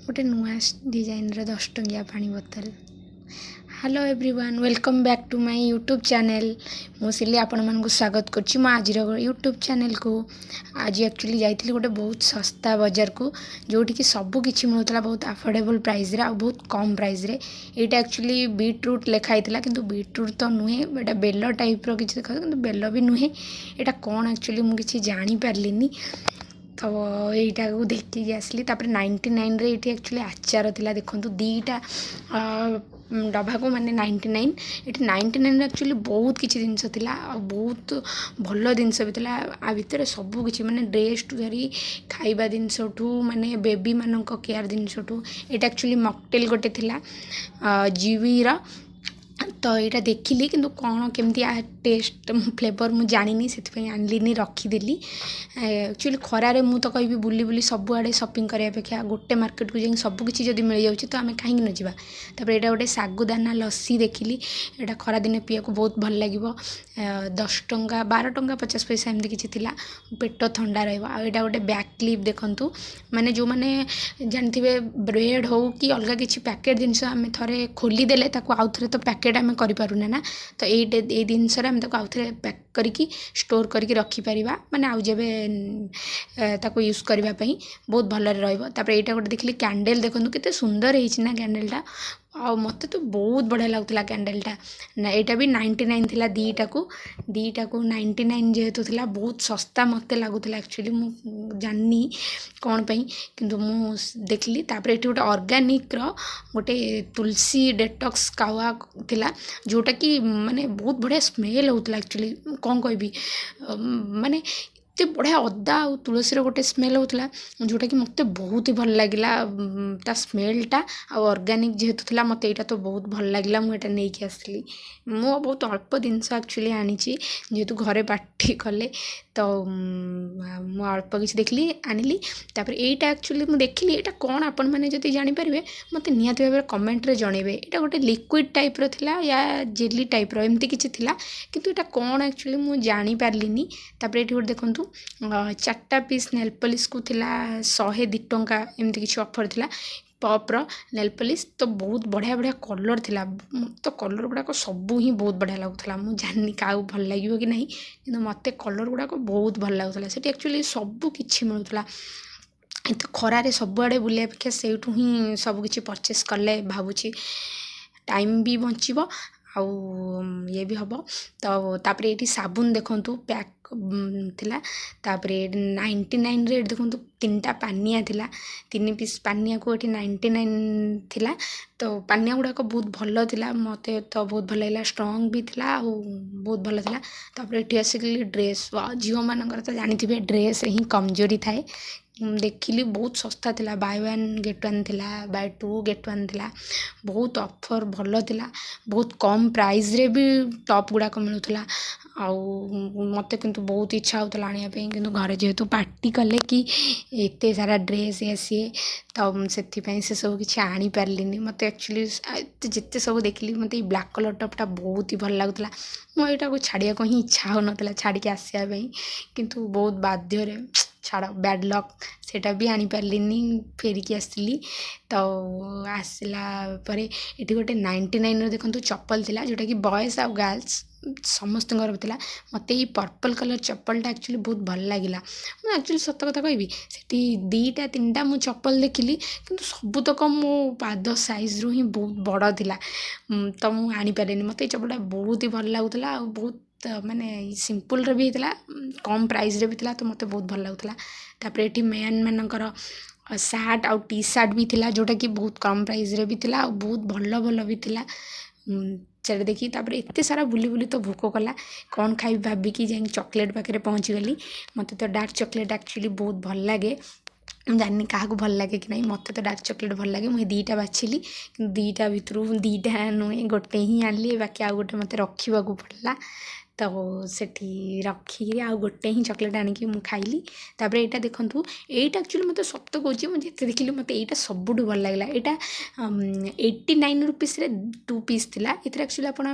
गोटे नुआ डिजाइन 10 टंकिया पानी बोतल। Hello everyone, welcome back to my YouTube channel. मुझे आपण मानक स्वागत करुच्ची मो आज यूट्यूब चैनल को। आज एक्चुअली जाइए गोटे बहुत सस्ता बजार को जोटि कि सब किसी मिलूला बहुत अफोर्डेबल प्राइस रे आ बहुत कम प्राइस रे। एटा एक्चुअली बीटरूट लिखाई कि बीटरूट तो नुहे, एटा बेल टाइप रो किछि देखा कि बेल भी नुहे। एटा कौन एक्चुअली मुझे किसी जानी पारलिनी, तो यहीटा को देखिए आसली। 99 रे ये एक्चुअली आचार थिला देखो दीटा डबा को माने 99 ये 99 एक्चुअली बहुत किसी जिनस थिला बहुत भल जिनस भी थिला। आ भितर सब किसी माने ड्रेस टू धरी खाइबा जिनस ठू माने बेबी मानक केयर जिनस ठू ये एक्चुअली मॉकटेल गोटे थिला जीवी रा। तो यहाँ देखिली कि कौन केमती टेस्ट फ्लेवर मुझे जानी से आनलिनी रखीदेली। एक्चुअली खरारे मु तो कहि बुली बुली सबुआड़े शॉपिंग करने अपेक्षा गोटे मार्केट को जाए सबकि जब मिल जाऊँ तो आम कहीं न जावा। तापर यहाँ गोटे सागुदाना लस्सी देखिली, यहाँ खरा दिन पीया को बहुत भल लगे। 10 टंका 12 टंका 50 पैसा एमती किसी थिला, पेट ठंडा रहा। यहाँ गोटे बैक क्लिप देखु माने जो मैंने जानते ब्रेड हो कि अलग किसी पैकेट जिनस आम थे खोलीदेले आउ थे तो पैकेट आम करूना ना। तो ये जिनस आम आउ थे पैक करके स्टोर करके रखिपर माने आउ जब यूज करने बहुत भल रहा। यहाँ गोटे देखिए कैंडल देखो केते सुंदर है कैंडलटा। आ मत तो बहुत बढ़िया लगुला कैंडलटा। यहाँ भी 99 थिला दीटा को 99 जेहेतु थिला बहुत सस्ता मत लगुला। एक्चुअली मु जानी कौन पई किंतु मु देखली। तापर एठी गोटे ऑर्गेनिक रो गोटे तुलसी डेटॉक्स कावा थिला जोटा कि माने बहुत बढ़िया स्मेल होतला। एक्चुअली कौन कहबी माने एते बढ़िया अदा और तुलसी गोटे स्मेल होता जोटा कि मत बहुत ही भल लगिला ता स्मेलटा। ऑर्गेनिक जेहेतु थिला मत यहाँ तो बहुत भल लगिला। मुझे नहीं कि आसली मु बहुत अल्प जिनस एक्चुअली आनी जेहेतु घरे पार्टी कले तो मु अल्प किसी देखली आनिली। तापर एटा एक्चुअली मु देखिली एटा कौन आपण माने जति जानि परिबे मते निहाती भाबे कमेंट रे जणेबे। एटा गोटे लिक्विड टाइप रो थिला या जेली टाइप रो एमती किछि थिला किंतु एटा कौन एक्चुअली मु जानि पारलिनी। तापर एठी गोटे देखंतु 4टा पीस नेल पॉलिश को थिला 102 टंका एमती किछि ऑफर थिला पॉप रो नेल पॉलिश। तो बहुत बढ़िया बढ़िया कलर थिला, तो कलर गुड़ाक सबू ही बहुत बढ़िया लगुला। मु जानी क्या भल लगे कि नहीं कि मत कलर गुड़ाक बहुत भल लगुला। से एक्चुअली सबू किछि मिलूला। तो खरारे सबुआड़े बुले अपेक्षा से ही सबकि परचेस कले भावुची टाइम भी बचिबो आउ ये भी हम। तो तापर ये साबुन देखंतु पैक थिला। तापर 99 रे देखंतु 3टा पानिया थिला 3 पीस पानिया को ये 99 थिला। तो पानिया गुड़ाक बहुत भल थिला, मते तो बहुत भल लगा। स्ट्रॉन्ग भी थिला आ बहुत भल थिला। तापर ये आसिकली ड्रेस झील मानकर तो जानी ड्रेस ही कमजोरी थाए। देखिली बहुत सस्ता थिला, बाय 1 गेट 1 थिला, बाय 2 गेट 1 थिला। बहुत ऑफर भल थिला, बहुत कम प्राइस रे भी टॉप गुड़ाक मिलूला। मत किंतु बहुत इच्छा होता आने किंतु घरे जेहेतु पार्टी कले कि एते सारा ड्रेस ये सी तो से सब किसी आनी पारलिनी। मत एक्चुअली जिते सब देखिली मत ब्लैक कलर टॉपटा बहुत ही भल लगुला। मुझे को छाड़िया को ही इच्छा हो नाला छाड़ी आसापी किंतु बहुत बाध्य छाड़ बैड लक सेटा भी आनी पारलिनी फेरिकी आसली। तो आसला परे एटी गोटे 99 देखो चप्पल थिला जोटा कि बॉयज आ गर्ल्स समस्त थिला। मत ये पर्पल कलर चप्पलटा एक्चुअली बहुत भल लगिला। मुझे एक्चुअली सत कथा कहबी सेठी 2टा 3टा मु चप्पल देखिली किंतु सबुतक मो पाद साइज रू ही बहुत बड़ थिला। तो मुझे आनी पारेनी। मत चप्पलटा बहुत ही भल लगुला, बहुत माने सिंपल रे भी होता कम प्राइस रे भी था। तो मत बहुत भल लगुला। तापर ये मैन मानकर सार्ट आउ टी सार्ट भी थिला जोटा कि बहुत कम प्राइस रे भी थिला और बहुत भल भल भी थिला। से देखी तापर एते सारा बुली बुली तो भोक कला कौन खाई भाविकी जाए चॉकलेट पाखे पहुँची गली। मत तो डार्क चॉकलेट एक्चुअली बहुत भल लगे। जानी क्या भल लगे कि नहीं, मत तो डार्क चॉकलेट भल लगे। मुझे 2टा बाछिली 2टा भितर 2टा नुहे गोटे ही आनली बाकी आउ गोटे मत रखा पड़ा। तो सेठी रखी आउ गोटे ही चॉकलेट आनिकी मु खाइली। तापर यहाँ देखंतु एटा एक्चुअली मत सत कहूँ मुझे देखिली मत यहाँ सबुठ भल लगे। यहाँ 89 रुपीस रे 2 पीस थिला। इथरे एक्चुअली आपण